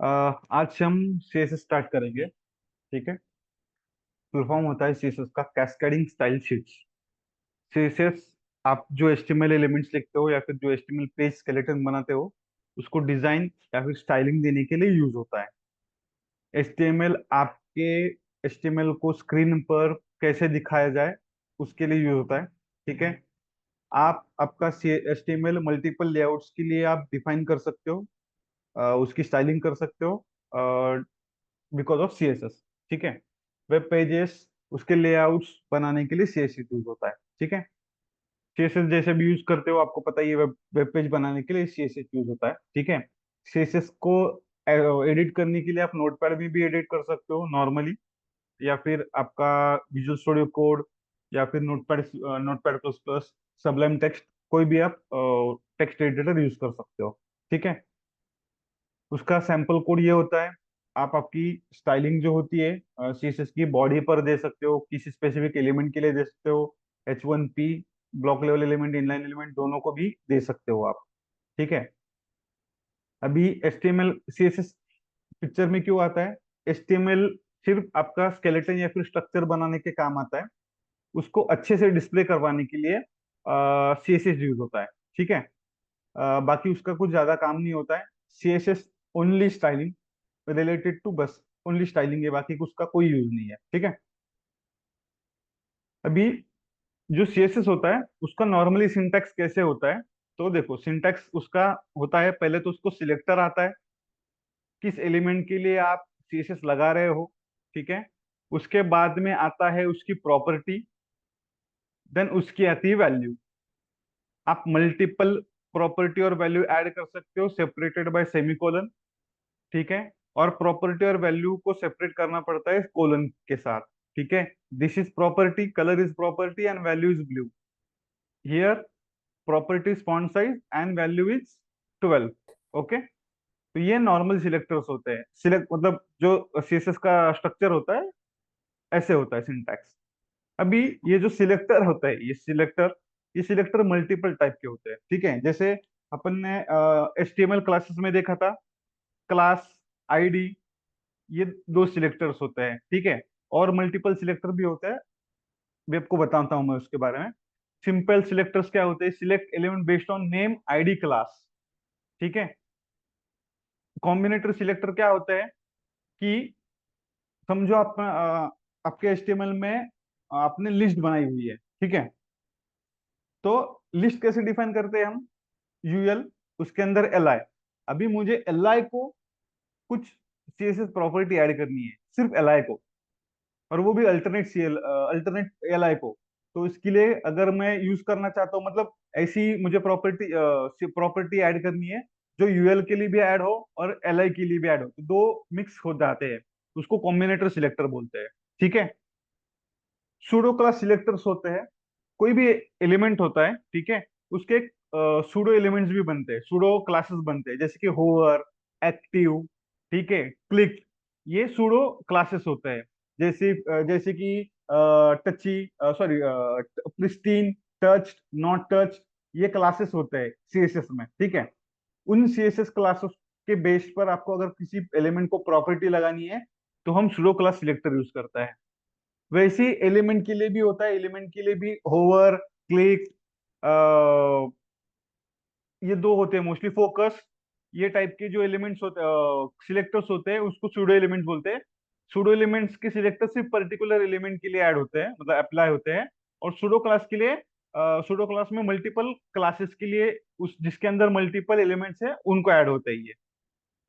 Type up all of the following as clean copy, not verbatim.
आज से हम सीएसएस स्टार्ट करेंगे। ठीक है। फुल फॉर्म होता है सीएसएस का कैस्केडिंग स्टाइल शीट्स। सीएसएस आप जो एचटीएमएल एलिमेंट्स लिखते हो या फिर जो एचटीएमएल पेज स्केलेटन बनाते हो उसको डिजाइन या फिर स्टाइलिंग देने के लिए यूज होता है। एचटीएमएल आपके एचटीएमएल को स्क्रीन पर कैसे दिखाया जाए उसके लिए यूज होता है। ठीक है। आप आपका एचटीएमएल मल्टीपल लेआउट्स के लिए आप डिफाइन कर सकते हो, उसकी स्टाइलिंग कर सकते हो बिकॉज ऑफ सीएसएस। ठीक है। वेब पेजेस उसके लेआउट्स बनाने के लिए सीएसएस यूज होता है। ठीक है। सीएसएस जैसे भी यूज करते हो आपको पता ही है, वेब वेब पेज बनाने के लिए सीएसएस यूज होता है। ठीक है। सीएसएस को एडिट करने के लिए आप नोटपैड में भी एडिट कर सकते हो नॉर्मली, या फिर आपका विजुअल स्टूडियो कोड या फिर notepad notepad plus plus Sublime text, कोई भी आप टेक्स्ट एडिटर यूज कर सकते हो। ठीक है। उसका सैंपल कोड ये होता है। आप आपकी स्टाइलिंग जो होती है सीएसएस की बॉडी पर दे सकते हो, किसी स्पेसिफिक एलिमेंट के लिए दे सकते हो। H1P block level element, inline element दोनों को भी दे सकते हो आप। ठीक है। अभी HTML सीएसएस पिक्चर में क्यों आता है? HTML सिर्फ आपका स्केलेटन या फिर स्ट्रक्चर बनाने के काम आता है। उसको अच्छे से डिस्प्ले करवाने के लिए सीएसएस यूज होता है। ठीक है। बाकी उसका कुछ ज्यादा काम नहीं होता है। CSS only styling related to, बस ओनली स्टाइलिंग है, बाकी उसका कोई यूज नहीं है। ठीक है। अभी जो सीएसएस होता है उसका नॉर्मली सिंटैक्स कैसे होता है? तो देखो, सिंटैक्स उसका होता है, पहले तो उसको सिलेक्टर आता है, किस एलिमेंट के लिए आप सीएसएस लगा रहे हो। ठीक है। उसके बाद में आता है उसकी प्रॉपर्टी, देन उसकी आती है वैल्यू। आप मल्टीपल प्रॉपर्टी और वैल्यू ऐड कर सकते हो सेपरेटेड बाय सेमीकोलन। ठीक है। और प्रॉपर्टी और वैल्यू को सेपरेट करना पड़ता है कोलन के साथ। ठीक है। This is property, colour is property and value is blue. Here property is font size and value is 12। Okay. तो ये नॉर्मल सिलेक्टर्स होते हैं। सिलेक्ट मतलब जो सीएसएस का स्ट्रक्चर होता है ऐसे होता है सिंटैक्स। अभी ये जो सिलेक्टर होता है, ये सिलेक्टर मल्टीपल टाइप के होते हैं। ठीक है। जैसे अपन ने एचटीएमएल क्लासेस में देखा था, क्लास, आईडी, ये दो सिलेक्टर्स होते हैं। ठीक है। और मल्टीपल सिलेक्टर भी होते हैं, भी आपको बताता हूँ मैं उसके बारे में। सिंपल सिलेक्टर्स क्या होते हैं? Select element based on name, ID, class. ठीक है। कॉम्बिनेटर सिलेक्टर क्या होते हैं कि समझो आप आपके एचटीएमएल में आपने लिस्ट बनाई हुई है। ठीक है। तो लिस्ट कैसे डिफाइन करते हैं हम? यूएल, उसके अंदर एल आई। अभी मुझे एल आई को कुछ सीएसएस प्रॉपर्टी ऐड करनी है, सिर्फ एल आई को, और वो भी अल्टरनेट एल आई को। तो इसके लिए अगर मैं यूज करना चाहता हूँ, मतलब ऐसी मुझे प्रॉपर्टी ऐड करनी है जो यूएल के लिए भी ऐड हो और एल आई के लिए भी ऐड हो, तो दो मिक्स हो जाते हैं, उसको कॉम्बिनेटर सिलेक्टर बोलते हैं। ठीक है। सूडो क्लास सिलेक्टर्स होते हैं, कोई भी एलिमेंट होता है, ठीक है, उसके सूडो एलिमेंट्स भी बनते हैं, सूडो क्लासेस बनते हैं, जैसे कि होवर, एक्टिव, ठीक है, क्लिक, ये सूडो क्लासेस होते हैं। जैसे कि टची, sorry, pristine, touch, not touch, ये क्लासेस होते हैं सीएसएस में। ठीक है। उन सीएसएस क्लासेस के बेस पर आपको अगर किसी एलिमेंट को प्रॉपर्टी लगानी है तो हम सूडो क्लास सिलेक्टर यूज करता है। वैसे ही एलिमेंट के लिए भी होता है, एलिमेंट के लिए भी होवर, क्लिक, ये दो होते हैं मोस्टली, फोकस, ये टाइप के जो एलिमेंट्स होते सिलेक्टर्स होते हैं उसको सूडो एलिमेंट्स बोलते हैं। सूडो एलिमेंट्स के सिलेक्टर सिर्फ पर्टिकुलर एलिमेंट के लिए ऐड होते हैं, मतलब अप्लाई होते हैं। और सूडो क्लास के लिए, सूडो क्लास में मल्टीपल क्लासेस के लिए, उस जिसके अंदर मल्टीपल एलिमेंट्स है उनको ऐड होते हैं ये।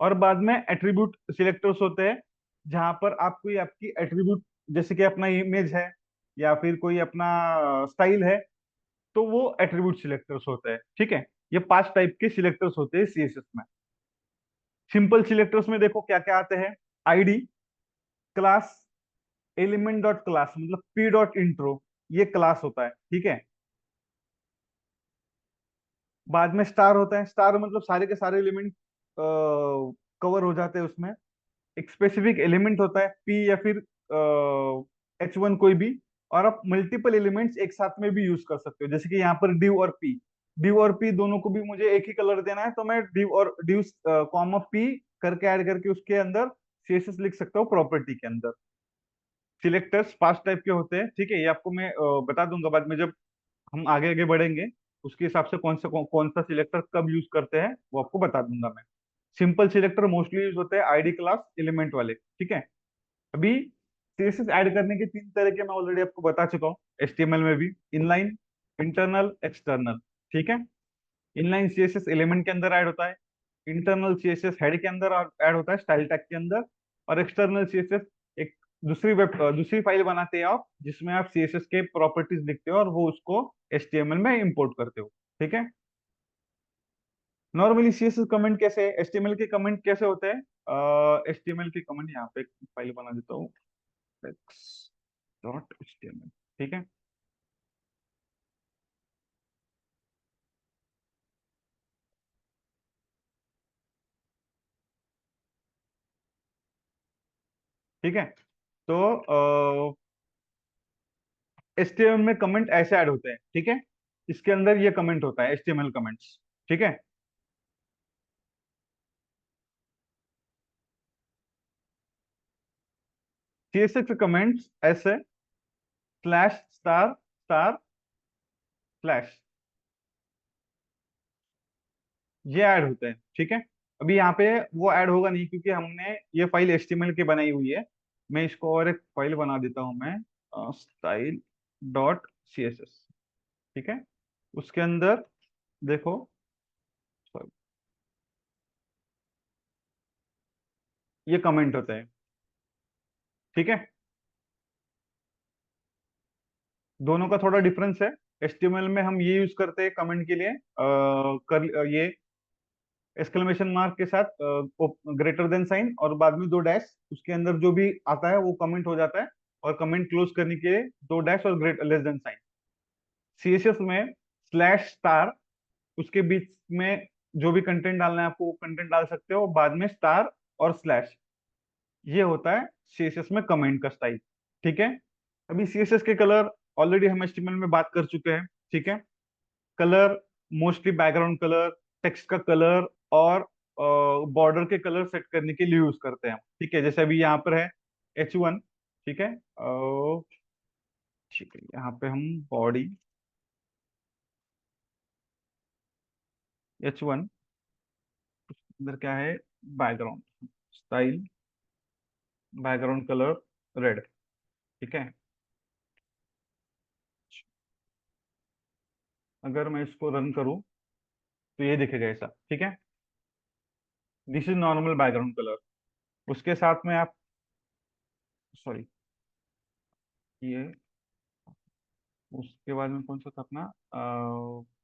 और बाद में एट्रीब्यूट सिलेक्टर्स होते हैं, जहां पर आप कोई आपकी एट्रीब्यूट, जैसे कि अपना इमेज है या फिर कोई अपना स्टाइल है, तो वो एट्रीब्यूट सिलेक्टर्स होते हैं। ठीक है। ये 5 टाइप के सिलेक्टर्स होते हैं सीएसएस में। सिंपल सिलेक्टर्स में देखो क्या क्या आते हैं। ID, class, element dot class, मतलब पी डॉट इंट्रो, ये क्लास होता है। ठीक है। बाद में स्टार होता है, स्टार मतलब सारे के सारे एलिमेंट कवर हो जाते हैं उसमें। एक स्पेसिफिक एलिमेंट होता है पी या फिर H1 कोई भी, और आप मल्टीपल एलिमेंट्स एक साथ में भी यूज कर सकते हो, जैसे कि यहाँ पर डिव और पी। डिव और पी दोनों को भी मुझे एक ही कलर देना है, तो मैं डिव और डिव कॉमा पी करके ऐड करके उसके अंदर सीएसएस लिख सकता हूँ प्रॉपर्टी के अंदर। सिलेक्टर्स पांच टाइप के होते हैं, ठीक है, ये आपको मैं बता दूंगा बाद में जब हम आगे आगे बढ़ेंगे, उसके हिसाब से कौन सा सिलेक्टर कब यूज करते हैं वो आपको बता दूंगा मैं। सिंपल सिलेक्टर मोस्टली यूज होते हैं आईडी क्लास एलिमेंट वाले, ठीक है। अभी सीएसएस ऐड करने के तीन तरीके मैं ऑलरेडी आपको बता चुका हूँ, एचटीएमएल में भी, इनलाइन, इंटरनल, एक्सटर्नल, ठीक है। इनलाइन सीएसएस एलिमेंट के अंदर ऐड होता है, इंटरनल सीएसएस हेड के अंदर ऐड होता है स्टाइल टैग के अंदर, और एक्सटर्नल सीएसएस एक दूसरी फाइल बनाते हैं आप, जिसमें आप सीएसएस के प्रॉपर्टीज लिखते हो और वो उसको एचटीएमएल में इंपोर्ट करते हो, ठीक है। नॉर्मली सीएसएस कमेंट कैसे, एचटीएमएल के कमेंट कैसे होते हैं, एचटीएमएल के कमेंट यहाँ पे एक फाइल बना देता हूँ, डॉट एचटीएमएल, ठीक है। ठीक है, तो एचटीएमएल में कमेंट ऐसे ऐड होते हैं, ठीक है। इसके अंदर ये कमेंट होता है एचटीएमएल कमेंट्स, ठीक है। सीएसएस कमेंट्स ऐसे स्लैश स्टार स्टार स्लैश ये ऐड होते हैं, ठीक है। अभी यहाँ पे वो ऐड होगा नहीं क्योंकि हमने ये फाइल एचटीएमएल की बनाई हुई है। मैं इसको और एक फाइल बना देता हूँ मैं, style dot C S S, ठीक है। उसके अंदर देखो, sorry, ये कमेंट होते हैं, ठीक है। दोनों का थोड़ा डिफरेंस है। एचटीएमएल में हम ये यूज करते हैं कमेंट के लिए, ये एक्सक्लेमेशन मार्क के साथ ग्रेटर देन साइन और बाद में दो डैश, उसके अंदर जो भी आता है वो कमेंट हो जाता है, और कमेंट क्लोज करने के लिए दो डैश और great less than sign. CSS में स्लैश स्टार, उसके बीच में जो भी कंटेंट डालना है आपको वो कंटेंट डाल सकते हो, बाद में स्टार और स्लैश, ये होता है सीएसएस में कमेंट का स्टाइल, ठीक है। अभी सीएसएस के कलर ऑलरेडी हम एचटीएमएल में बात कर चुके हैं, ठीक है। Colour mostly background colour, text का कलर और बॉर्डर के कलर सेट करने के लिए यूज करते हैं हम, ठीक है। जैसे अभी यहाँ पर है H1, ठीक है, ठीक है, यहाँ पे हम बॉडी H1, अंदर क्या है, background style, background colour red, ठीक है। अगर मैं इसको रन करूं तो ये दिखेगा ऐसा, ठीक है। This is normal background colour. उसके साथ में आप, सॉरी, ये, उसके बाद में कौन सा था अपना,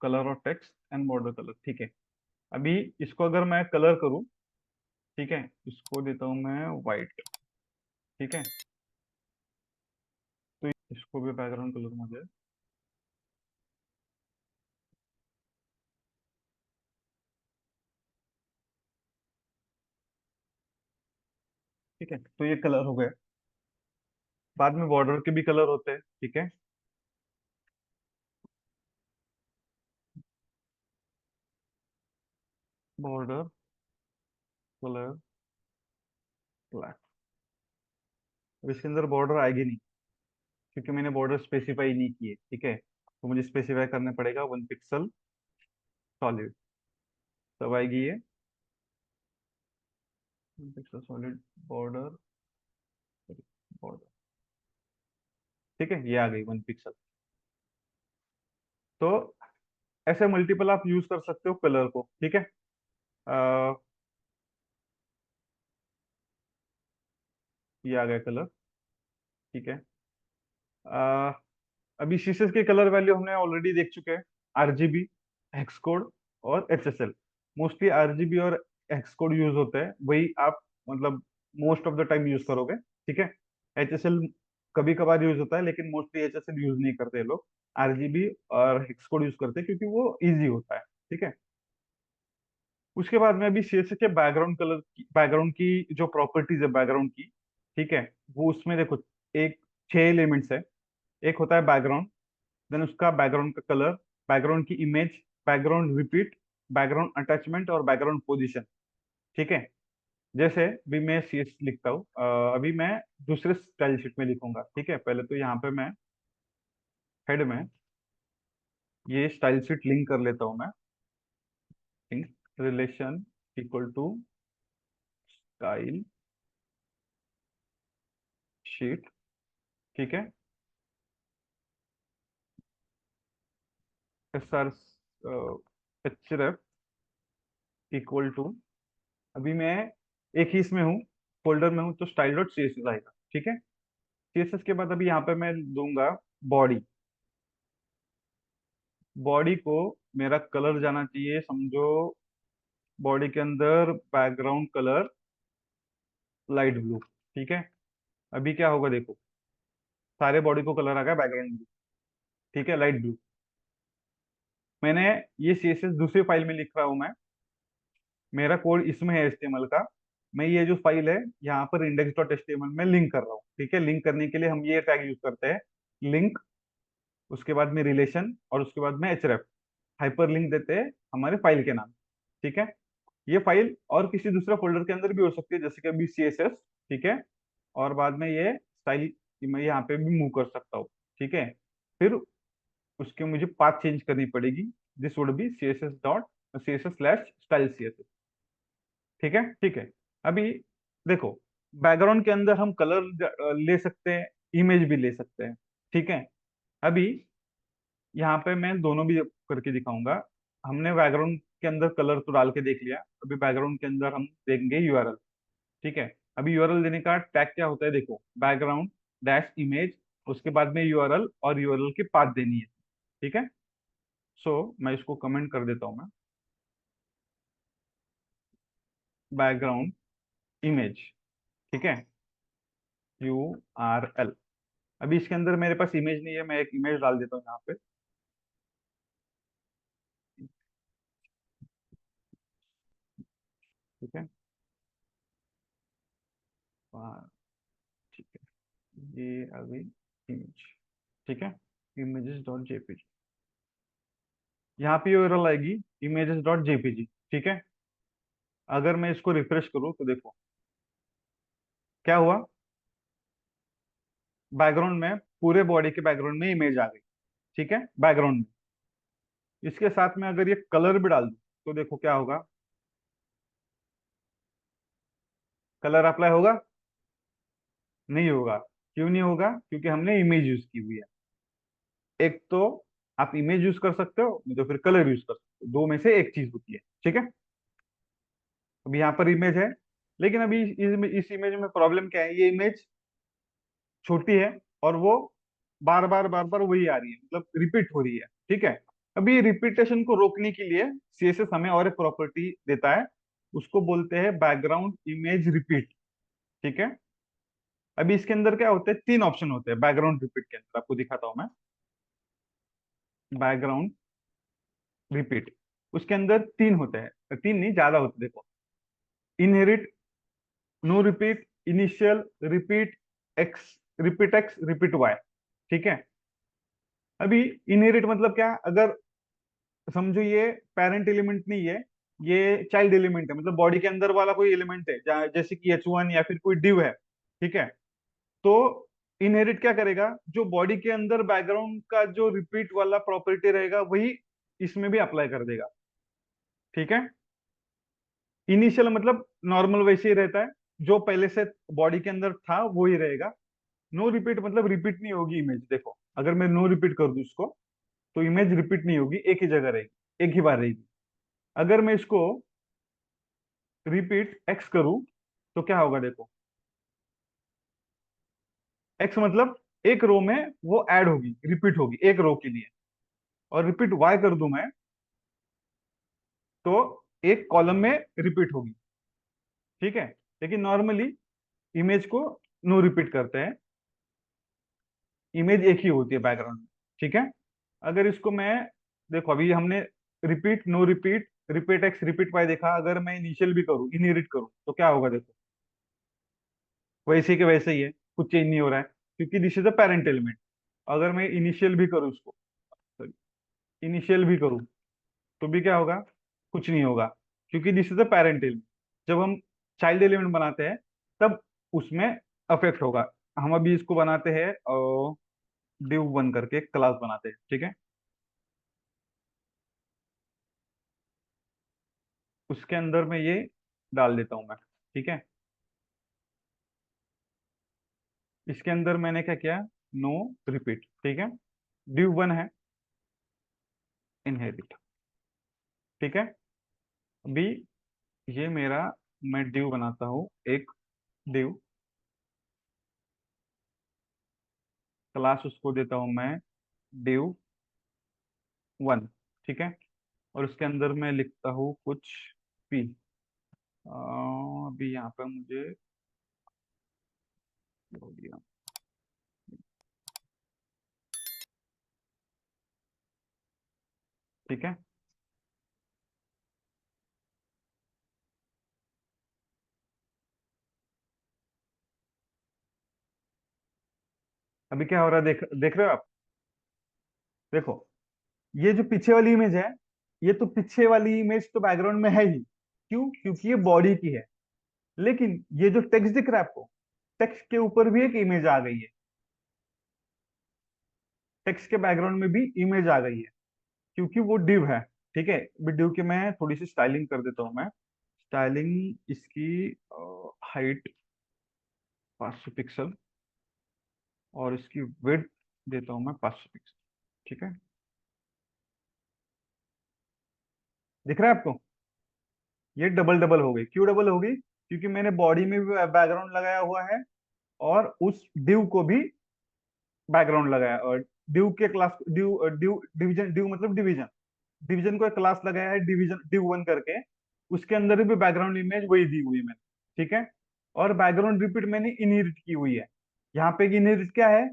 कलर और टेक्स्ट एंड बॉर्डर कलर, ठीक है। अभी इसको अगर मैं कलर करूं, ठीक है, इसको देता हूं मैं वाइट, ठीक है। तो इसको भी बैकग्राउंड कलर मुझे, ठीक है, तो ये कलर हो गया। बाद में बॉर्डर के भी कलर होते हैं, ठीक है। बॉर्डर कलर ब्लैक, अब इसके अंदर बॉर्डर आएगी नहीं क्योंकि मैंने बॉर्डर स्पेसिफाई नहीं किए, ठीक है। तो मुझे स्पेसिफाई करना पड़ेगा 1 पिक्सल सॉलिड, तब आएगी ये 1 पिक्सल सॉलिड बॉर्डर, बॉर्डर, ठीक है, ये आ गई 1 पिक्सल। तो ऐसे मल्टीपल आप यूज कर सकते हो कलर को, ठीक है। अ, ये आ गया कलर, ठीक है। अ, अभी शीशे के कलर वैल्यू हमने ऑलरेडी देख चुके हैं, आरजीबी, हेक्स कोड और एचएसएल। मोस्टली आरजीबी और हेक्स कोड यूज होते हैं, वही आप मतलब most of the time use करोगे, ठीक है। एचएसएल कभी कभार यूज होता है लेकिन मोस्टली एचएसएल यूज नहीं करते लोग, आरजीबी और हेक्स कोड यूज करते हैं क्योंकि वो इजी होता है, ठीक है। उसके बाद में अभी सीएसएस के बैकग्राउंड कलर की, बैकग्राउंड की जो प्रॉपर्टीज है बैकग्राउंड की, ठीक है, वो उसमें देखो, एक 6 एलिमेंट्स है। एक होता है बैकग्राउंड, देन उसका बैकग्राउंड का कलर, बैकग्राउंड की image, background repeat, background attachment और बैकग्राउंड पोजीशन, ठीक है। जैसे अभी मैं सी एस लिखता हूँ, अभी मैं दूसरे स्टाइल शीट में लिखूंगा। ठीक है, पहले तो यहाँ पे मैं हेड में ये स्टाइल शीट लिंक कर लेता हूँ मैं। Link relation equal to style sheet. ठीक है, S R H ref equal to, अभी मैं एक ही इसमें हूँ, फोल्डर में हूँ, तो style dot C S S आएगा। ठीक है, सीएसएस के बाद अभी यहाँ पे मैं दूंगा बॉडी। बॉडी को मेरा कलर जाना चाहिए, समझो बॉडी के अंदर बैकग्राउंड कलर लाइट ब्लू। ठीक है, अभी क्या होगा देखो, सारे बॉडी को कलर आ गया बैकग्राउंड ब्लू। ठीक है, लाइट ब्लू। मैंने ये सीएसएस दूसरी फाइल में लिख रहा हूँ मैं, मेरा कोड इसमें है एचटीएमएल का। मैं ये जो फाइल है यहाँ पर इंडेक्स डॉट एचटीएमएल में लिंक कर रहा हूँ। ठीक है, लिंक करने के लिए हम ये टैग यूज करते हैं, लिंक, उसके बाद में रिलेशन, और उसके बाद में एचरेफ, हाइपर लिंक देते हैं हमारे फाइल के नाम। ठीक है, ये फाइल और किसी दूसरे फोल्डर के अंदर भी हो सकती है, जैसे कि अभी सी एस एस। ठीक है, और बाद में ये स्टाइल मैं यहाँ पे भी मूव कर सकता हूँ। ठीक है, फिर उसके मुझे पाथ चेंज करनी पड़ेगी, this would be C S S dot C S S slash style C S S. ठीक है, ठीक है। अभी देखो, बैकग्राउंड के अंदर हम कलर ले सकते हैं, इमेज भी ले सकते हैं। ठीक है, अभी यहाँ पे मैं दोनों भी करके दिखाऊंगा। हमने बैकग्राउंड के अंदर कलर तो डाल के देख लिया, अभी बैकग्राउंड के अंदर हम देंगे यूआरएल। ठीक है, अभी यूआरएल देने का टैग क्या होता है देखो, बैकग्राउंड डैश इमेज, उसके बाद में यूआरएल, और यूआरएल की पाथ देनी है। ठीक है, सो मैं इसको कमेंट कर देता हूँ मैं, बैकग्राउंड इमेज। ठीक है, यूआरएल। अभी इसके अंदर मेरे पास इमेज नहीं है, मैं एक इमेज डाल देता हूँ यहाँ पे। ठीक है, हाँ, ठीक है, ये अभी इमेज। ठीक है, images डॉट जेपीजी, यहाँ पे यूआरएल आएगी images डॉट जेपीजी। ठीक है, अगर मैं इसको रिफ्रेश करूँ तो देखो क्या हुआ, बैकग्राउंड में पूरे बॉडी के बैकग्राउंड में इमेज आ गई। ठीक है, बैकग्राउंड में इसके साथ में अगर ये कलर भी डाल दूं तो देखो क्या होगा, कलर अप्लाई होगा? नहीं होगा। क्यों नहीं होगा? क्योंकि हमने इमेज यूज की हुई है। एक तो आप इमेज यूज कर सकते हो, नहीं तो फिर कलर यूज कर सकते हो, दो में से एक चीज होती है। ठीक है, अभी यहाँ पर इमेज है, लेकिन अभी इस इमेज में प्रॉब्लम क्या है, ये इमेज छोटी है और वो बार बार वही आ रही है, मतलब रिपीट हो रही है। ठीक है, अभी रिपीटेशन को रोकने के लिए सीएसएस हमें और एक प्रॉपर्टी देता है, उसको बोलते हैं बैकग्राउंड इमेज रिपीट। ठीक है, अभी इसके अंदर क्या होते हैं, तीन ऑप्शन होते हैं बैकग्राउंड रिपीट के अंदर, आपको दिखाता हूं मैं। बैकग्राउंड रिपीट, उसके अंदर तीन होते हैं, तीन नहीं ज्यादा होते हैं, देखो, inherit, no repeat, initial repeat, X, repeat X, repeat Y. ठीक है, अभी इनहेरिट मतलब क्या, अगर समझो ये पेरेंट एलिमेंट नहीं है, ये चाइल्ड एलिमेंट है, मतलब बॉडी के अंदर वाला कोई एलिमेंट है, जैसे कि H1 या फिर कोई डिव है। ठीक है, तो इनहेरिट क्या करेगा, जो बॉडी के अंदर बैकग्राउंड का जो रिपीट वाला प्रॉपर्टी रहेगा वही इसमें भी अप्लाई कर देगा। ठीक है, इनिशियल मतलब नॉर्मल वैसे ही रहता है, जो पहले से बॉडी के अंदर था वो ही रहेगा। नो रिपीट मतलब रिपीट नहीं होगी इमेज, देखो अगर मैं नो रिपीट कर दूं इसको, तो इमेज रिपीट नहीं होगी, एक ही जगह रहेगी, एक ही बार रहेगी। अगर मैं इसको रिपीट एक्स करूं तो क्या होगा देखो, एक्स मतलब एक रो में वो ऐड होगी, रिपीट होगी एक रो के लिए। और रिपीट वाई कर दूं मैं, तो एक कॉलम में रिपीट होगी। ठीक है, लेकिन नॉर्मली इमेज को नो रिपीट करते हैं, इमेज एक ही होती है बैकग्राउंड में। ठीक है, अगर इसको मैं, देखो अभी हमने repeat, no repeat, repeat X, repeat Y देखा, अगर मैं इनिशियल भी करूं, इनहेरिट करूं, तो क्या होगा देखो, वैसे के वैसे ही है, कुछ चेंज नहीं हो रहा है, क्योंकि this is a parent element. अगर मैं इनिशियल भी करूं इसको, सॉरी, इनिशियल भी करूं, तो भी क्या होगा, कुछ नहीं होगा, क्योंकि this is a parent element. जब हम चाइल्ड एलिमेंट बनाते हैं तब उसमें अफेक्ट होगा। हम अभी इसको बनाते हैं div वन करके क्लास बनाते हैं, ठीक है। उसके अंदर मैं ये डाल देता हूं मैं, ठीक है। इसके अंदर मैंने क्या किया, नो रिपीट, ठीक है। div वन है, इनहेरिट, ठीक है। अभी ये मेरा, मैं div बनाता हूँ एक, div क्लास, उसको देता हूं मैं div वन, ठीक है। और उसके अंदर मैं लिखता हूँ कुछ p। अभी यहाँ पे मुझे हो गया, ठीक है। अभी क्या हो रहा है, देख देख रहे हो आप? देखो, ये जो पीछे वाली इमेज है, ये तो पीछे वाली इमेज तो बैकग्राउंड में है ही, क्यों? क्योंकि ये बॉडी की है। लेकिन ये जो टेक्स्ट दिख रहा है आपको, टेक्स्ट के ऊपर भी एक इमेज आ गई है, टेक्स्ट के बैकग्राउंड में भी इमेज आ गई है, क्योंकि वो डिव है, ठीक है। डिव की मैं थोड़ी सी स्टाइलिंग कर देता हूँ मैं। स्टाइलिंग इसकी हाइट 500 पिक्सल, और इसकी विड्थ देता हूँ मैं 500 पिक्सल, ठीक है। दिख रहा है आपको? ये डबल डबल हो गई, क्यों डबल हो गई? क्योंकि मैंने बॉडी में भी बैकग्राउंड लगाया हुआ है, और उस डिव को भी बैकग्राउंड लगाया, और डिव के क्लास, डिव डिवीजन, डिव मतलब डिवीजन, डिवीजन को एक क्लास लगाया है डिवीजन, डिव वन करके। उसके अंदर भी बैकग्राउंड इमेज वही दी हुई है मैंने, ठीक है। और बैकग्राउंड रिपीट मैंने इनहेरिट की हुई है। यहाँ पे इनहेरिट क्या है?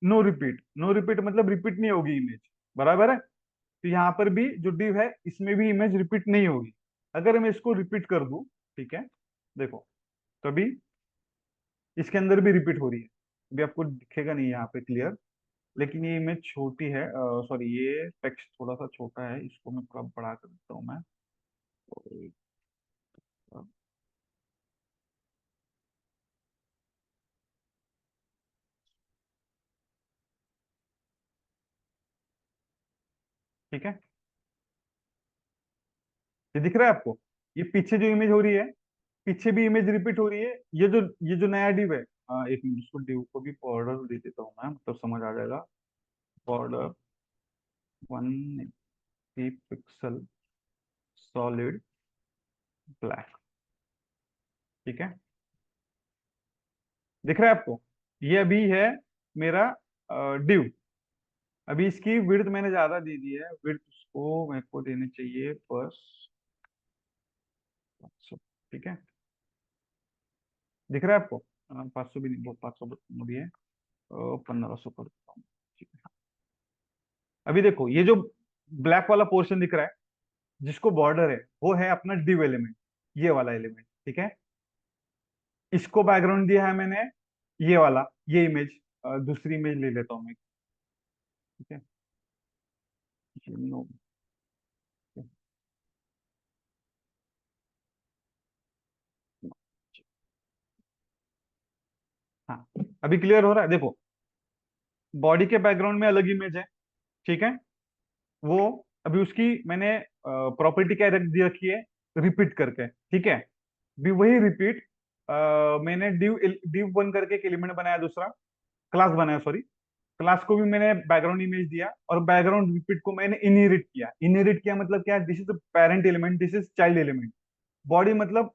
नो रिपीट, नो रिपीट मतलब रिपीट नहीं होगी इमेज, बराबर है। तो यहाँ पर भी जो डिव है इसमें भी इमेज रिपीट नहीं होगी। अगर मैं इसको रिपीट कर दूं, ठीक है, देखो, तभी इसके अंदर भी रिपीट हो रही है। अभी आपको दिखेगा नहीं यहाँ पे क्लियर, लेकिन ये इमेज छोटी है, सॉरी, ये टेक्स्ट थोड़ा सा छोटा है, इसको मैं थोड़ा बड़ा कर देता हूँ मैं। ठीक है, ये दिख रहा है आपको? ये पीछे जो इमेज हो रही है, पीछे भी इमेज रिपीट हो रही है। ये जो नया डिव है, एक मिनट, इसको डिव को भी बॉर्डर दे देता हूँ मैं, तो समझ आ जाएगा। बॉर्डर 180 पिक्सल, सॉलिड ब्लैक, ठीक है। दिख रहा है आपको? ये अभी है मेरा डिव। अभी इसकी विड्थ मैंने ज्यादा दे दी है, विड्थ उसको मेरे को देनी चाहिए बस 500, ठीक है। दिख रहा है आपको? 500 भी नहीं, बहुत 500 भी है, 1500 कर देता हूँ, ठीक है। अभी देखो, ये जो ब्लैक वाला पोर्शन दिख रहा है, जिसको बॉर्डर है, वो है अपना डिव एलिमेंट, ये वाला एलिमेंट, ठीक है। इसको बैकग्राउंड दिया है मैंने, ये वाला, ये इमेज, दूसरी इमेज ले लेता हूँ मैं, ठीक है। नो, हाँ, अभी क्लियर हो रहा है? देखो, बॉडी के बैकग्राउंड में अलग इमेज है, ठीक है। वो, अभी उसकी मैंने प्रॉपर्टी क्या रख दी रखी है, रिपीट करके, ठीक है। भी वही रिपीट, मैंने डिव डिव वन करके एक एलिमेंट बनाया, दूसरा क्लास बनाया, सॉरी, क्लास को भी मैंने बैकग्राउंड इमेज दिया, और बैकग्राउंड रिपीट को मैंने इनहेरिट किया। इनहेरिट किया मतलब क्या? This is parent element, this is child element. Body मतलब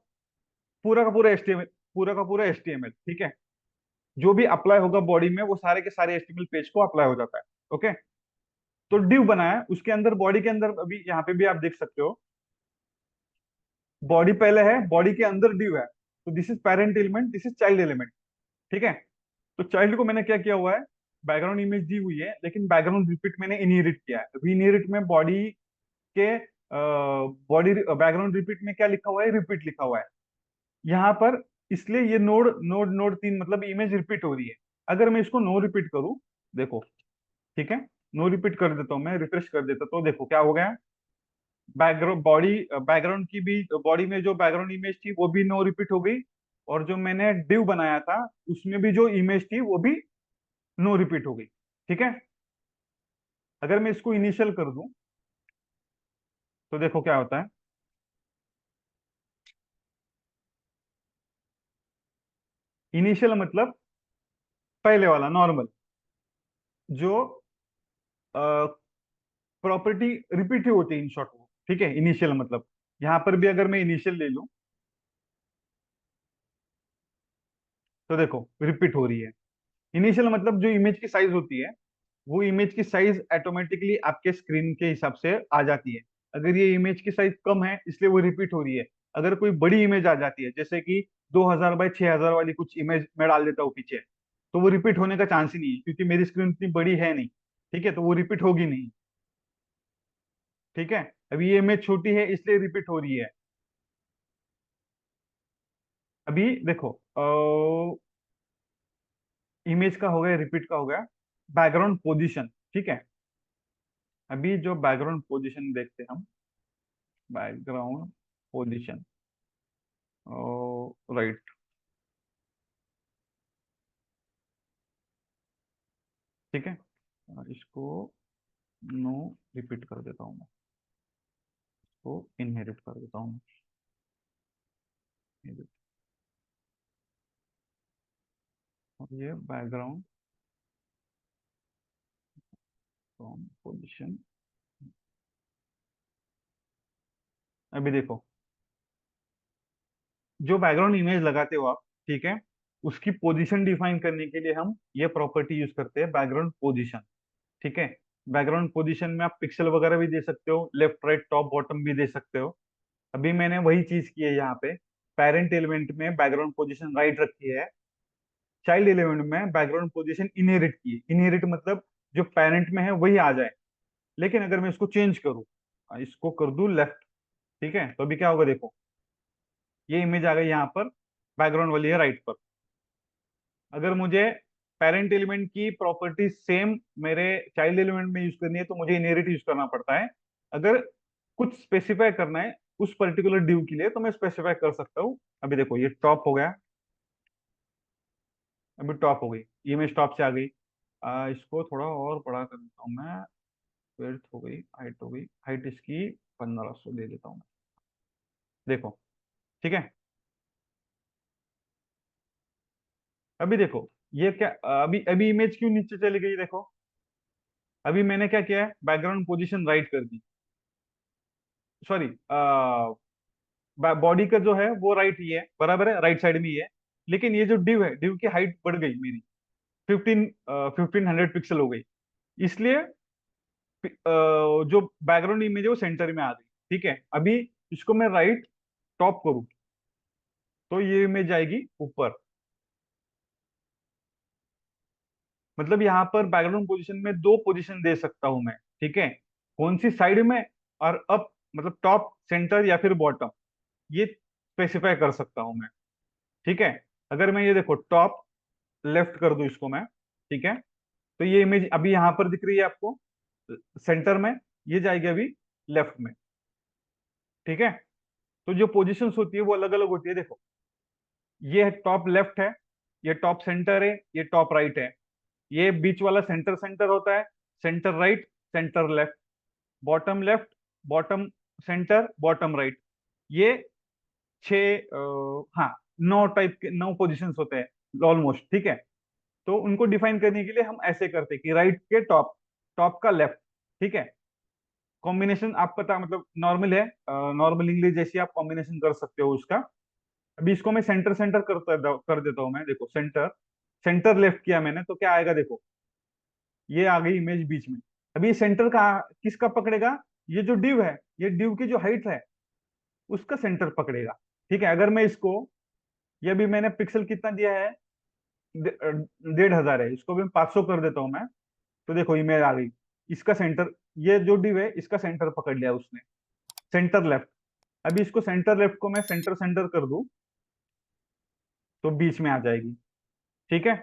पूरा का पूरा एचटीएमएल, पूरा का पूरा एचटीएमएल, ठीक है। जो भी अप्लाई होगा बॉडी में, वो सारे के सारे एचटीएमएल पेज को अप्लाई हो जाता है, ओके। तो डिव बनाया, उसके अंदर, बॉडी के अंदर, अभी यहाँ पे भी आप देख सकते हो, बॉडी पहले है, बॉडी के अंदर डिव है। तो this is parent element, this is child element, ठीक है। तो चाइल्ड को मैंने क्या किया हुआ है, बैकग्राउंड इमेज दी हुई है, लेकिन बैकग्राउंड रिपीट मैंने इनहेरिट किया है। अभी इनहेरिट में बॉडी के, बॉडी बैकग्राउंड रिपीट में क्या लिखा हुआ है? रिपीट लिखा हुआ है यहाँ पर। इसलिए ये नोड नोड नोड तीन मतलब इमेज रिपीट हो रही है। अगर मैं इसको नो रिपीट करूं, देखो, ठीक है, नो रिपीट कर देता हूं मैं, रिफ्रेश कर देता, तो देखो क्या हो गया। बैकग्राउंड बॉडी, बैकग्राउंड की भी, बॉडी में जो बैकग्राउंड इमेज थी वो भी नो रिपीट हो गई, और जो मैंने डिव बनाया था उसमें भी जो इमेज थी वो भी नो रिपीट हो गई। ठीक है। अगर मैं इसको इनिशियल कर दूं तो देखो क्या होता है। इनिशियल मतलब पहले वाला नॉर्मल, जो प्रॉपर्टी रिपीट ही होती है इन शॉर्ट वो। ठीक है, इनिशियल मतलब यहां पर भी अगर मैं इनिशियल ले लूं तो देखो रिपीट हो रही है। इनिशियल मतलब जो इमेज की साइज होती है वो इमेज की साइज ऑटोमेटिकली आपके स्क्रीन के हिसाब से आ जाती है। अगर ये इमेज की साइज कम है इसलिए वो रिपीट हो रही है। अगर कोई बड़ी इमेज आ जाती है जैसे कि 2000 बाय 6000 वाली कुछ इमेज मैं डाल देता हूँ पीछे, तो वो रिपीट होने का चांस ही नहीं है, क्योंकि मेरी स्क्रीन इतनी बड़ी है नहीं। ठीक है, तो वो रिपीट होगी नहीं। ठीक है। अभी ये इमेज छोटी है इसलिए रिपीट हो रही है। अभी देखो, इमेज का हो गया, रिपीट का हो गया। Background position. ठीक है। अभी जो बैकग्राउंड पोजीशन देखते हैं हम, बैकग्राउंड पोजीशन, राइट। ठीक है। इसको नो रिपीट कर देता हूँ मैं, इसको इनहेरिट कर देता हूँ मैं। और ये बैकग्राउंड फ्रॉम पोजीशन। अभी देखो, जो बैकग्राउंड इमेज लगाते हो आप, ठीक है, उसकी पोजीशन डिफाइन करने के लिए हम ये प्रॉपर्टी यूज करते हैं, बैकग्राउंड पोजीशन। ठीक है। बैकग्राउंड पोजीशन में आप पिक्सल वगैरह भी दे सकते हो, लेफ्ट राइट टॉप बॉटम भी दे सकते हो। अभी मैंने वही चीज की है यहाँ पे। पेरेंट एलिमेंट में बैकग्राउंड पोजीशन राइट रखी है, चाइल्ड एलिमेंट में बैकग्राउंड पोजीशन इनहेरिट की है। इनहेरिट मतलब जो पेरेंट में है वही आ जाए। लेकिन अगर मैं इसको चेंज करूँ, इसको कर दूं लेफ्ट, ठीक है, तो अभी क्या होगा देखो, ये इमेज आ गई यहाँ पर, बैकग्राउंड वाली है राइट पर। अगर मुझे पेरेंट एलिमेंट की प्रॉपर्टी सेम मेरे चाइल्ड एलिमेंट में यूज करनी है तो मुझे इनहेरिट यूज करना पड़ता है। अगर कुछ स्पेसिफाई करना है उस पर्टिकुलर ड्यू के लिए तो मैं स्पेसिफाई कर सकता हूँ। अभी देखो ये टॉप हो गया, अभी टॉप हो गई, इमेज टॉप से आ गई। इसको थोड़ा और बड़ा कर देता हूँ मैं, विड्थ हो गई, हाइट हो गई, हाइट इसकी 1500 दे देता हूँ मैं। देखो, ठीक है। अभी देखो ये क्या, अभी अभी इमेज क्यों नीचे चली गई देखो। अभी मैंने क्या किया है, बैकग्राउंड पोजीशन राइट कर दी, सॉरी, बॉडी का जो है वो राइट ही है, बराबर है, राइट साइड में ही है। लेकिन ये जो डिव है, डिव की हाइट बढ़ गई मेरी, 1500 पिक्सल हो गई। इसलिए जो बैकग्राउंड इमेज है वो सेंटर में आ गई। ठीक है। अभी इसको मैं राइट टॉप करूं तो ये इमेज आएगी ऊपर। मतलब यहाँ पर बैकग्राउंड पोजीशन में दो पोजीशन दे सकता हूं मैं। ठीक है। कौन सी साइड में और अप, मतलब टॉप, सेंटर या फिर बॉटम, ये स्पेसिफाई कर सकता हूं मैं। ठीक है। अगर मैं ये देखो टॉप लेफ्ट कर दूं इसको मैं, ठीक है, तो ये इमेज अभी यहाँ पर दिख रही है आपको सेंटर में, ये जाएगी अभी लेफ्ट में। ठीक है। तो जो पोजीशंस होती है वो अलग अलग होती है। देखो ये टॉप लेफ्ट है, ये टॉप सेंटर है, ये टॉप राइट है, ये बीच वाला सेंटर सेंटर होता है, centre right, centre left, bottom left, bottom centre, bottom right. ये छह, हाँ, 9 टाइप के, 9 पोजिशंस होते हैं ऑलमोस्ट। ठीक है। तो उनको डिफाइन करने के लिए हम ऐसे करते हैं कि राइट के टॉप, टॉप का लेफ्ट। ठीक है। कॉम्बिनेशन आप पता, मतलब नॉर्मल है, नॉर्मल इंग्लिश जैसी आप कॉम्बिनेशन कर सकते हो उसका। अभी इसको मैं सेंटर सेंटर कर देता हूँ मैं। देखो सेंटर, सेंटर लेफ्ट किया मैंने तो क्या आएगा देखो, ये आ गई इमेज बीच में। अभी ये सेंटर का किसका पकड़ेगा, ये जो डिव है, ये डिव की जो हाइट है उसका सेंटर पकड़ेगा। ठीक है। अगर मैं इसको, ये अभी मैंने पिक्सल कितना दिया है, 1500 है, इसको भी 500 कर देता हूँ मैं। तो देखो इमेज आ गई, इसका सेंटर, ये जो डिव है इसका सेंटर पकड़ लिया उसने, सेंटर लेफ्ट। अभी इसको सेंटर लेफ्ट को मैं सेंटर सेंटर कर दूं तो बीच में आ जाएगी। ठीक है।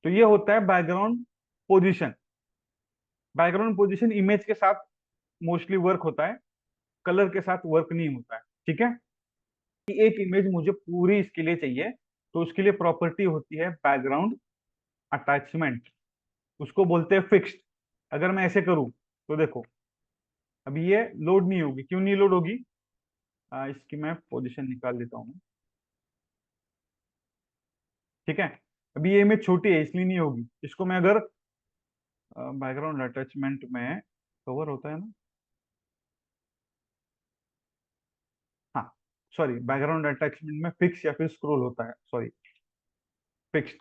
तो ये होता है background position. Background position image के साथ मोस्टली वर्क होता है। कलर के साथ वर्क नहीं होता है। ठीक है, कि एक इमेज मुझे पूरी इसके लिए चाहिए, तो उसके लिए प्रॉपर्टी होती है बैकग्राउंड अटैचमेंट, उसको बोलते हैं फिक्स्ड। अगर मैं ऐसे करूं तो देखो, अभी ये लोड नहीं होगी। क्यों नहीं लोड होगी? इसकी मैं पोजीशन निकाल देता हूँ। ठीक है, अभी ये इमेज छोटी है इसलिए नहीं होगी। इसको मैं अगर बैकग्राउंड अटैचमेंट में कवर होता है ना, हाँ सॉरी, बैकग्राउंड अटैचमेंट में फिक्स या फिर स्क्रॉल होता है, सॉरी, फिक्स्ड।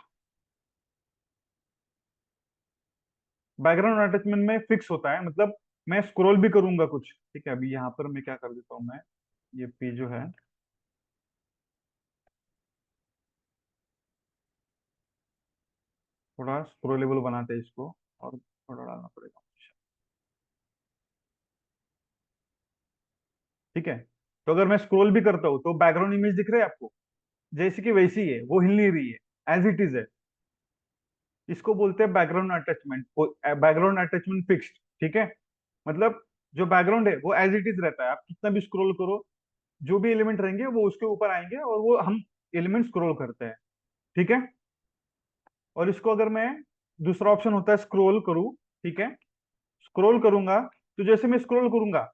बैकग्राउंड अटैचमेंट में फिक्स होता है, मतलब मैं स्क्रॉल भी करूंगा कुछ। ठीक है, अभी यहाँ पर मैं क्या कर देता हूँ, मैं ये पी जो है, थोड़ा स्क्रोलेबल बनाते हैं इसको, और थोड़ा डालना पड़ेगा। ठीक है, तो अगर मैं स्क्रॉल भी करता हूँ तो बैकग्राउंड इमेज दिख रही है आपको, जैसे कि वैसी ही है, वो हिल नहीं रही है, एज इट इज है। इसको बोलते हैं background attachment, background attachment fixed. ठीक है, मतलब जो बैकग्राउंड है वो एज इट इज रहता है, आप कितना भी स्क्रॉल करो, जो भी एलिमेंट रहेंगे वो उसके ऊपर आएंगे, और वो हम एलिमेंट स्क्रॉल करते हैं। ठीक है, और इसको अगर मैं, दूसरा ऑप्शन होता है स्क्रॉल करूं। ठीक है, स्क्रॉल करूंगा, तो जैसे मैं स्क्रॉल करूंगा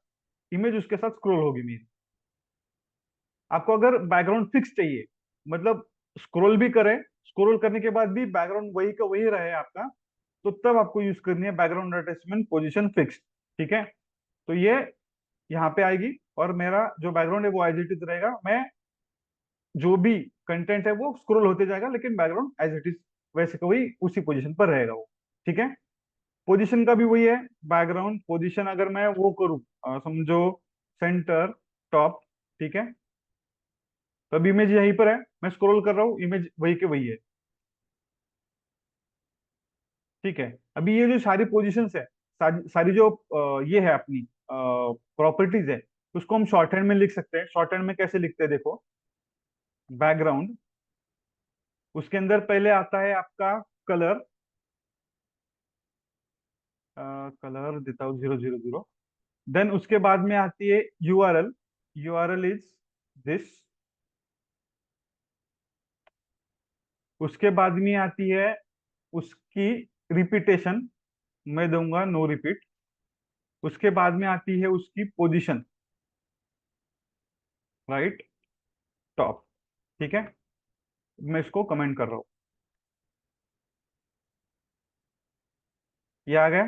इमेज उसके साथ स्क्रॉल होगी मेरी। आपको अगर बैकग्राउंड फिक्स चाहिए, मतलब स्क्रॉल भी करें, स्क्रॉल करने के बाद भी बैकग्राउंड वही का वही रहे आपका, तो तब आपको यूज करनी है बैकग्राउंड अटैचमेंट पोजीशन फिक्स्ड। ठीक है, तो ये यहाँ पे आएगी, और मेरा जो बैकग्राउंड है वो एज इट इज रहेगा। मैं जो भी कंटेंट है वो स्क्रॉल होते जाएगा, लेकिन बैकग्राउंड एज इट इज वैसे का वही उसी पोजीशन पर रहेगा वो। ठीक है, पोजीशन का भी वही है। बैकग्राउंड पोजीशन अगर मैं वो करूँ, समझो सेंटर, टॉप। ठीक है, तो अब इमेज यहीं पर है, मैं स्क्रॉल कर रहा हूँ, इमेज वही के वही है। ठीक है, अभी ये जो सारी पोजीशंस है, सारी जो ये है अपनी प्रॉपर्टीज है, उसको हम शॉर्ट हैंड में लिख सकते हैं। शॉर्ट हैंड में कैसे लिखते हैं देखो, बैकग्राउंड, उसके अंदर पहले आता है आपका कलर, कलर देता हूँ 000। देन उसके बाद में आती है यूआरएल, यूआरएल इज दिस। उसके बाद में आती है उसकी रिपीटेशन, मैं दूंगा नो रिपीट। उसके बाद में आती है उसकी पोजीशन, राइट, टॉप। ठीक है, मैं इसको कमेंट कर रहा हूँ, ये आ गया,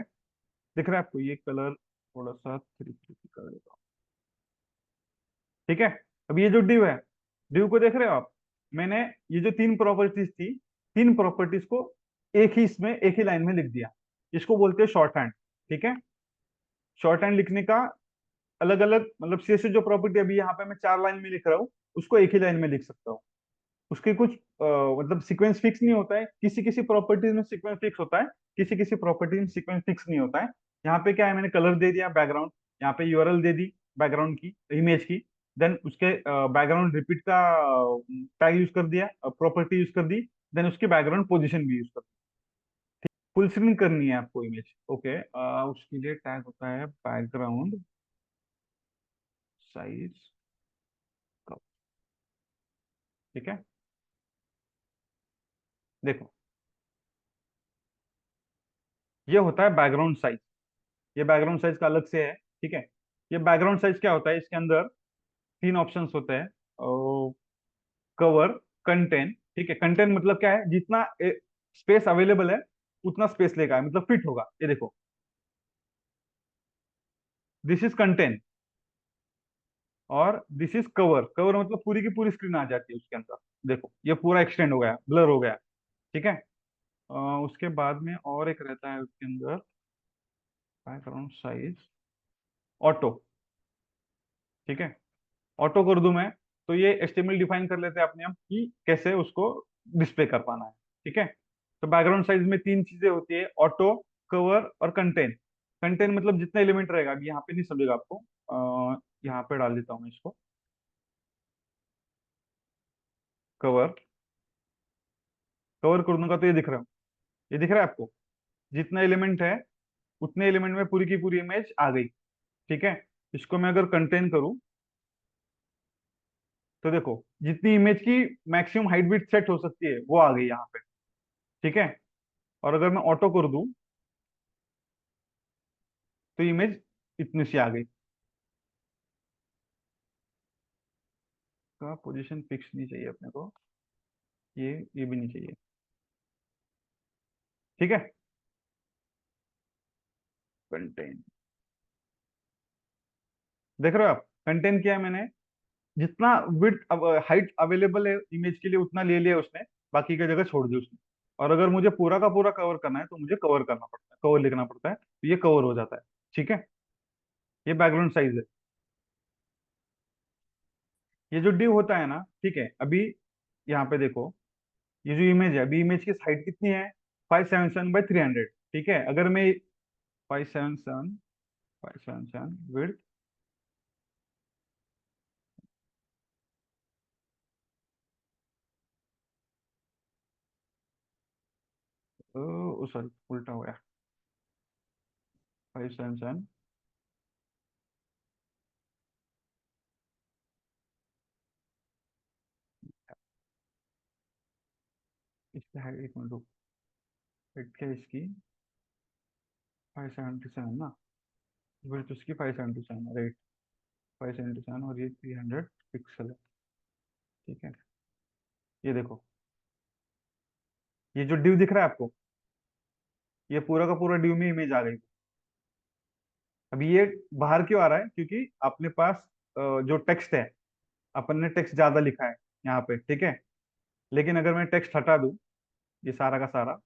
दिख रहा है आपको? ये कलर थोड़ा सा थ्री थ्री कर देता हूँ। ठीक है, अब ये जो डिव है, डिव को देख रहे हो आप? मैंने ये जो तीन प्रॉपर्टीज थी, तीन प्रॉपर्टीज को एक ही इसमें एक ही लाइन में लिख दिया। इसको बोलते हैं शॉर्ट हैंड। ठीक है, शॉर्ट हैंड लिखने का अलग अलग, मतलब सीएसएस जो प्रॉपर्टी अभी यहाँ पे मैं चार लाइन में लिख रहा हूँ, उसको एक ही लाइन में लिख सकता हूँ। उसके कुछ मतलब सीक्वेंस फिक्स नहीं होता है, किसी किसी प्रॉपर्टीज में सीक्वेंस फिक्स होता है, किसी किसी प्रॉपर्टीज में सीक्वेंस फिक्स नहीं होता है। यहाँ पे क्या है, मैंने कलर दे दिया बैकग्राउंड, यहाँ पे यूआरएल दे दी बैकग्राउंड की, इमेज की। देन उसके बैकग्राउंड रिपीट का टैग यूज कर दिया, प्रॉपर्टी यूज कर दी। देन उसकी बैकग्राउंड पोजीशन भी यूज कर दी। फुल स्क्रीन करनी है आपको इमेज, ओके। उसके लिए टैग होता है बैकग्राउंड साइज। ठीक है, देखो, ये होता है बैकग्राउंड साइज। ये बैकग्राउंड साइज का अलग से है। ठीक है, ये बैकग्राउंड साइज क्या होता है, इसके अंदर तीन ऑप्शंस होते हैं, कवर, कंटेन। ठीक है, कंटेन मतलब क्या है, जितना स्पेस अवेलेबल है उतना स्पेस लेगा, मतलब फिट होगा। ये देखो, दिस इज कंटेन, और दिस इज कवर। कवर मतलब पूरी की पूरी स्क्रीन आ जाती है उसके अंदर। देखो, ये पूरा एक्सटेंड हो गया, ब्लर हो गया। ठीक है, उसके बाद में और एक रहता है उसके अंदर, बैकग्राउंड साइज ऑटो। ठीक है, ऑटो कर दूं मैं, तो ये एचटीएमएल डिफाइन कर लेते हैं अपने आप कि कैसे उसको डिस्प्ले कर पाना है। ठीक है, तो बैकग्राउंड साइज में तीन चीजें होती है, ऑटो, कवर और कंटेन। कंटेन मतलब जितना एलिमेंट रहेगा, अभी यहाँ पे नहीं समझेगा आपको, यहाँ पे डाल देता हूँ मैं इसको, कवर, कवर कर दूंगा तो ये दिख रहा है, ये दिख रहा है आपको? जितना एलिमेंट है उतने एलिमेंट में पूरी की पूरी इमेज आ गई। ठीक है, इसको मैं अगर कंटेन करूं तो देखो, जितनी इमेज की मैक्सिमम हाइट विड्थ सेट हो सकती है वो आ गई यहाँ पे। ठीक है। और अगर मैं ऑटो कर दूं तो इमेज इतनी सी आ गई। का पोजीशन फिक्स नहीं चाहिए अपने को, ये भी नहीं चाहिए। ठीक है। कंटेन, देख रहे हो आप, कंटेन किया है मैंने। जितना विड्थ हाइट अवेलेबल है इमेज के लिए उतना ले लिया उसने, बाकी की जगह छोड़ दी उसने। और अगर मुझे पूरा का पूरा कवर करना है तो मुझे कवर करना पड़ता है, कवर लिखना पड़ता है, तो ये कवर हो जाता है। ठीक है। ये बैकग्राउंड साइज है। ये जो डिव होता है ना, ठीक है, अभी यहाँ पे देखो, ये जो इमेज है, अभी इमेज की हाइट कितनी है, 577/300। ठीक है। अगर मैं 577 विड्थ, सॉरी उल्टा हो गया, 577, इसकी हाइट, एक मिनट रुक, हाइट क्या है इसकी, 577 ना, विड्थ उसकी 577, राइट, 577, और ये 300 पिक्सल है। ठीक है। ये देखो, ये जो डिव दिख रहा है आपको, ये पूरा का पूरा डिव में इमेज आ गई। अभी ये बाहर क्यों आ रहा है, क्योंकि अपने पास जो टेक्स्ट है, अपन ने टेक्स्ट ज्यादा लिखा है यहाँ पे। ठीक है। लेकिन अगर मैं टेक्स्ट हटा दूं, ये सारा का सारा,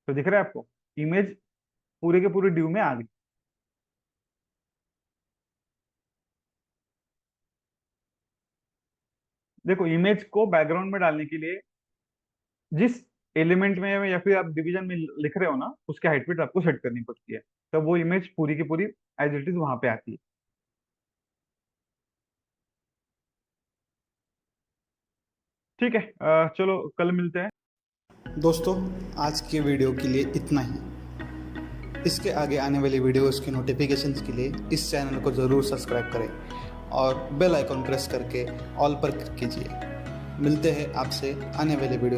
तो दिख रहा है आपको, इमेज पूरे के पूरे ड्यू में आ गई। देखो, इमेज को बैकग्राउंड में डालने के लिए जिस एलिमेंट में या फिर आप डिवीजन में लिख रहे हो ना, उसके हाइट विड्थ आपको सेट करनी पड़ती है, तब वो इमेज पूरी की पूरी एज इट इज वहां पे आती है। ठीक है। चलो कल मिलते हैं। दोस्तों, आज के वीडियो के लिए इतना ही। इसके आगे आने वाली वीडियोस की नोटिफिकेशंस के लिए इस चैनल को ज़रूर सब्सक्राइब करें और बेल आइकॉन प्रेस करके ऑल पर क्लिक कीजिए। मिलते हैं आपसे आने वाले वीडियो